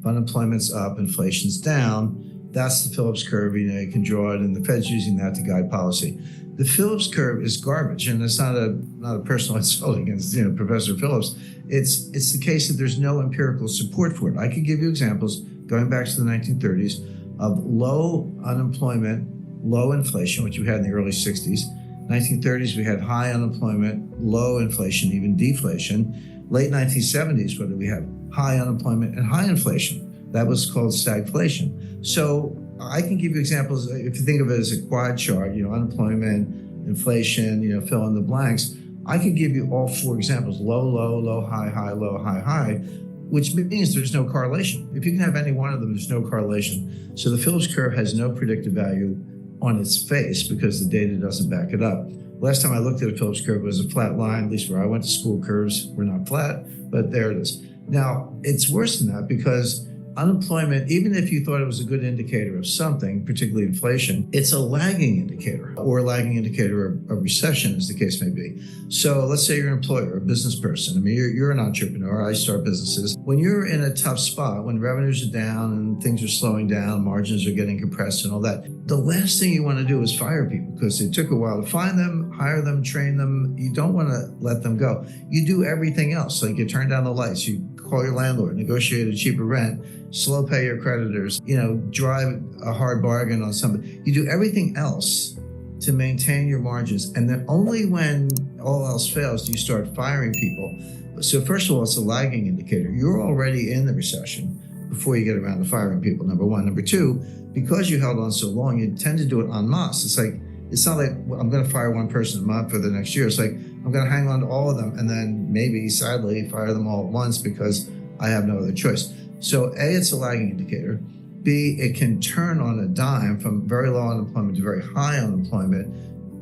If unemployment's up, inflation's down, that's the Phillips curve. You can draw it, and the Fed's using that to guide policy. The Phillips curve is garbage, and it's not a personal insult against Professor Phillips. It's the case that there's no empirical support for it. I could give you examples going back to the 1930s of low unemployment, low inflation, which we had in the early 60s. 1930s, we had high unemployment, low inflation, even deflation. Late 1970s, what did we have? High unemployment and high inflation. That was called stagflation. So I can give you examples. If you think of it as a quad chart, unemployment, inflation, fill in the blanks. I can give you all four examples: low, low, low, high, high, low, high, high, which means there's no correlation. If you can have any one of them, there's no correlation. So the Phillips curve has no predictive value on its face because the data doesn't back it up. Last time I looked at a Phillips curve, it was a flat line. At least where I went to school, curves were not flat, but there it is. Now, it's worse than that because unemployment, even if you thought it was a good indicator of something, particularly inflation, it's a lagging indicator or a lagging indicator of recession, as the case may be. So let's say you're an employer, a business person. I mean, you're an entrepreneur. I start businesses. When you're in a tough spot, when revenues are down and things are slowing down, margins are getting compressed and all that, the last thing you want to do is fire people because it took a while to find them, hire them, train them. You don't want to let them go. You do everything else. Like you turn down the lights, you call your landlord, negotiate a cheaper rent, slow pay your creditors, drive a hard bargain on something. You do everything else to maintain your margins. And then only when all else fails do you start firing people. So first of all, it's a lagging indicator. You're already in the recession before you get around to firing people, number one. Number two, because you held on so long, you tend to do it en masse. It's not like I'm going to fire one person a month for the next year. It's like I'm going to hang on to all of them and then maybe, sadly, fire them all at once because I have no other choice. So A, it's a lagging indicator. B, it can turn on a dime from very low unemployment to very high unemployment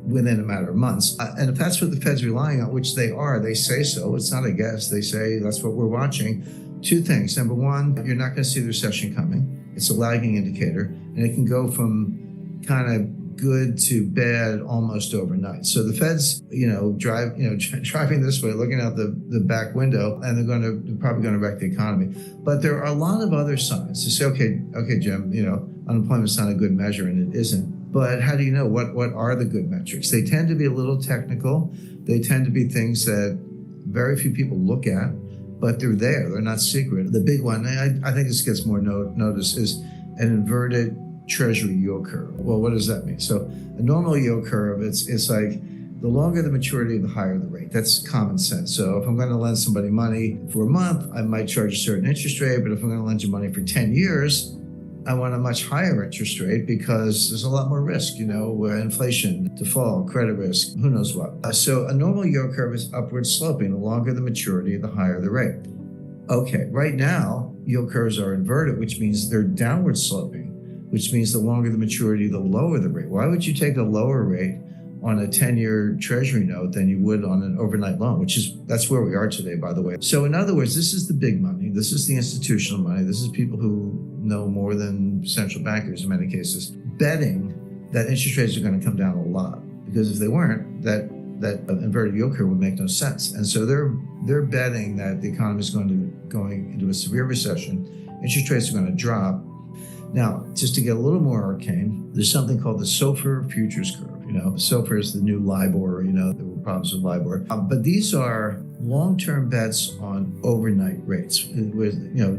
within a matter of months. And if that's what the Fed's relying on, which they are, they say so. It's not a guess. They say that's what we're watching. Two things. Number one, you're not going to see the recession coming. It's a lagging indicator, and it can go from kind of good to bad almost overnight. So the Fed's, driving this way, looking out the back window, and they're probably going to wreck the economy. But there are a lot of other signs to say, okay, Jim, unemployment's not a good measure, and it isn't. But how do you know what are the good metrics? They tend to be a little technical. They tend to be things that very few people look at, but they're there. They're not secret. The big one, I think this gets more notice, is an inverted Treasury yield curve. Well, what does that mean? So a normal yield curve, it's like the longer the maturity, the higher the rate. That's common sense. So if I'm going to lend somebody money for a month, I might charge a certain interest rate. But if I'm going to lend you money for 10 years, I want a much higher interest rate because there's a lot more risk, inflation, default, credit risk, who knows what. So a normal yield curve is upward sloping. The longer the maturity, the higher the rate. Okay, right now, yield curves are inverted, which means they're downward sloping, which means the longer the maturity, the lower the rate. Why would you take a lower rate on a 10-year Treasury note than you would on an overnight loan, that's where we are today, by the way. So in other words, this is the big money. This is the institutional money. This is people who know more than central bankers in many cases, betting that interest rates are going to come down a lot. Because if they weren't, that inverted yield curve would make no sense. And so they're betting that the economy is going into a severe recession. Interest rates are going to drop. Now, just to get a little more arcane, there's something called the SOFR futures curve. SOFR is the new LIBOR, there were problems with LIBOR. But these are long-term bets on overnight rates.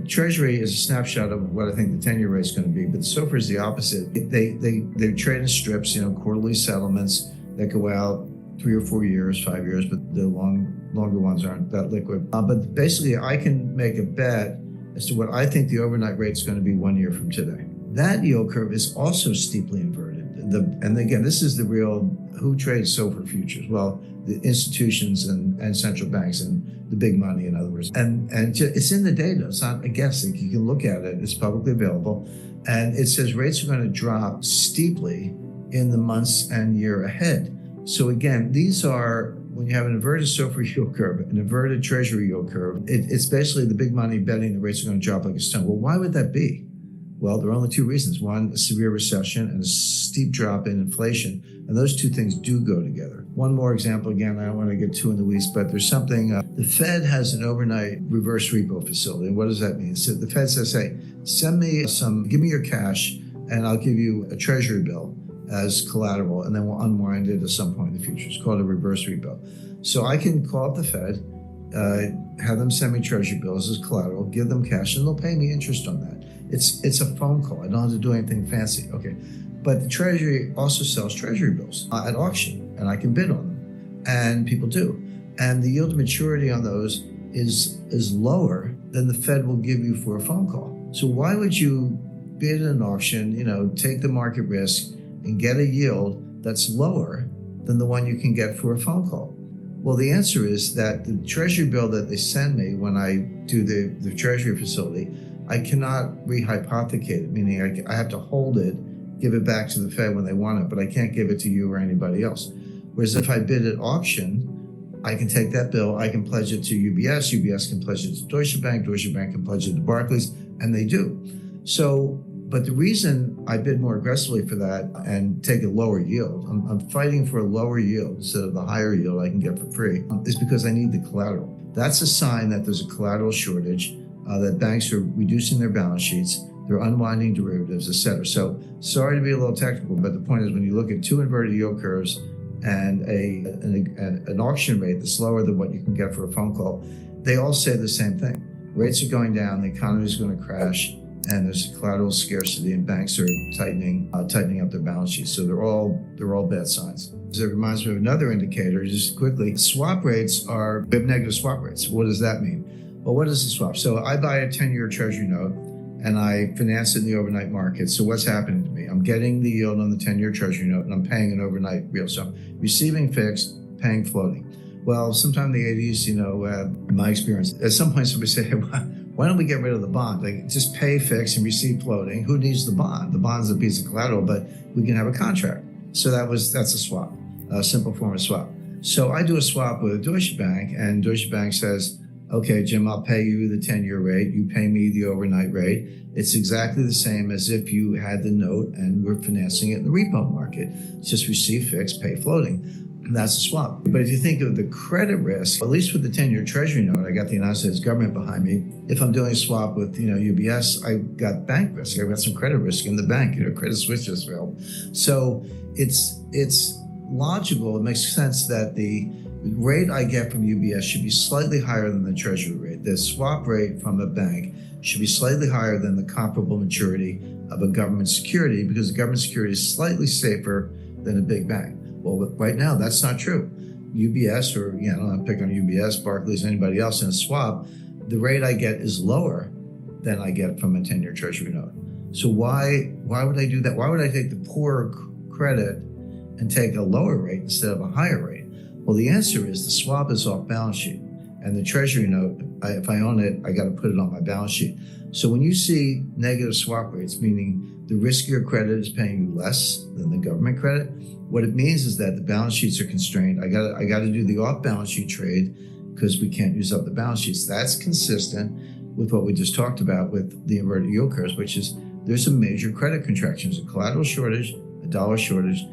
Treasury is a snapshot of what I think the 10-year rate is going to be, but the SOFR is the opposite. They trade in strips, quarterly settlements that go out 3 or 4 years, 5 years, but the longer ones aren't that liquid. But basically, I can make a bet as to what I think the overnight rate is going to be 1 year from today. That yield curve is also steeply inverted. And again, this is the real, who trades SOFR futures? Well, the institutions and central banks and the big money, in other words. And it's in the data. It's not a guess. You can look at it. It's publicly available. And it says rates are going to drop steeply in the months and year ahead. So again, these are, when you have an inverted SOFR yield curve, an inverted Treasury yield curve, it's basically the big money betting the rates are going to drop like a stone. Well, why would that be? Well, there are only two reasons. One, a severe recession and a steep drop in inflation. And those two things do go together. One more example, again, I don't want to get too in the weeds, but there's something, the Fed has an overnight reverse repo facility. And what does that mean? So the Fed says, hey, give me your cash and I'll give you a treasury bill as collateral, and then we'll unwind it at some point in the future. It's called a reverse repo. So I can call up the Fed, have them send me treasury bills as collateral, give them cash, and they'll pay me interest on that. It's a phone call. I don't have to do anything fancy. Okay. But the Treasury also sells treasury bills at auction, and I can bid on them, and people do. And the yield to maturity on those is lower than the Fed will give you for a phone call. So why would you bid at an auction, take the market risk and get a yield that's lower than the one you can get for a phone call? Well, the answer is that the treasury bill that they send me when I do the treasury facility, I cannot rehypothecate it, meaning I have to hold it, give it back to the Fed when they want it, but I can't give it to you or anybody else. Whereas if I bid at auction, I can take that bill, I can pledge it to UBS can pledge it to Deutsche Bank can pledge it to Barclays, and they do. So, but the reason I bid more aggressively for that and take a lower yield, I'm fighting for a lower yield instead of the higher yield I can get for free, is because I need the collateral. That's a sign that there's a collateral shortage, that banks are reducing their balance sheets, they're unwinding derivatives, et cetera. So sorry to be a little technical, but the point is when you look at two inverted yield curves and an auction rate that's lower than what you can get for a phone call, they all say the same thing. Rates are going down, the economy is going to crash, and there's a collateral scarcity, and banks are tightening up their balance sheets. So they're all bad signs. So it reminds me of another indicator, just quickly. Swap rates we have negative swap rates. What does that mean? Well, what is a swap? So I buy a 10-year treasury note and I finance it in the overnight market. So what's happening to me? I'm getting the yield on the 10-year treasury note and I'm paying an overnight real. So I'm receiving fixed, paying floating. Well, sometime in the 80s, in my experience, at some point somebody said, hey, why don't we get rid of the bond? Like, just pay fixed and receive floating. Who needs the bond? The bond's a piece of collateral, but we can have a contract. So that's a swap, a simple form of swap. So I do a swap with Deutsche Bank, and Deutsche Bank says, okay, Jim, I'll pay you the 10-year rate. You pay me the overnight rate. It's exactly the same as if you had the note and we're financing it in the repo market. It's just receive fixed, pay floating. And that's a swap. But if you think of the credit risk, at least with the 10-year treasury note, I got the United States government behind me. If I'm doing a swap with, UBS, I got bank risk. I got some credit risk in the bank. Credit Suisse just failed. So it's logical. It makes sense that the rate I get from UBS should be slightly higher than the treasury rate. The swap rate from a bank should be slightly higher than the comparable maturity of a government security, because the government security is slightly safer than a big bank. Well, right now, that's not true. UBS, or I'm picking on UBS, Barclays, anybody else in a swap, the rate I get is lower than I get from a 10-year treasury note. So why would I do that? Why would I take the poorer credit and take a lower rate instead of a higher rate? Well, the answer is the swap is off balance sheet, and the treasury note, if I own it, I got to put it on my balance sheet. So when you see negative swap rates, meaning the riskier credit is paying you less than the government credit, what it means is that the balance sheets are constrained. I got to do the off balance sheet trade because we can't use up the balance sheets. That's consistent with what we just talked about with the inverted yield curves, which is there's a major credit contraction. There's a collateral shortage, a dollar shortage,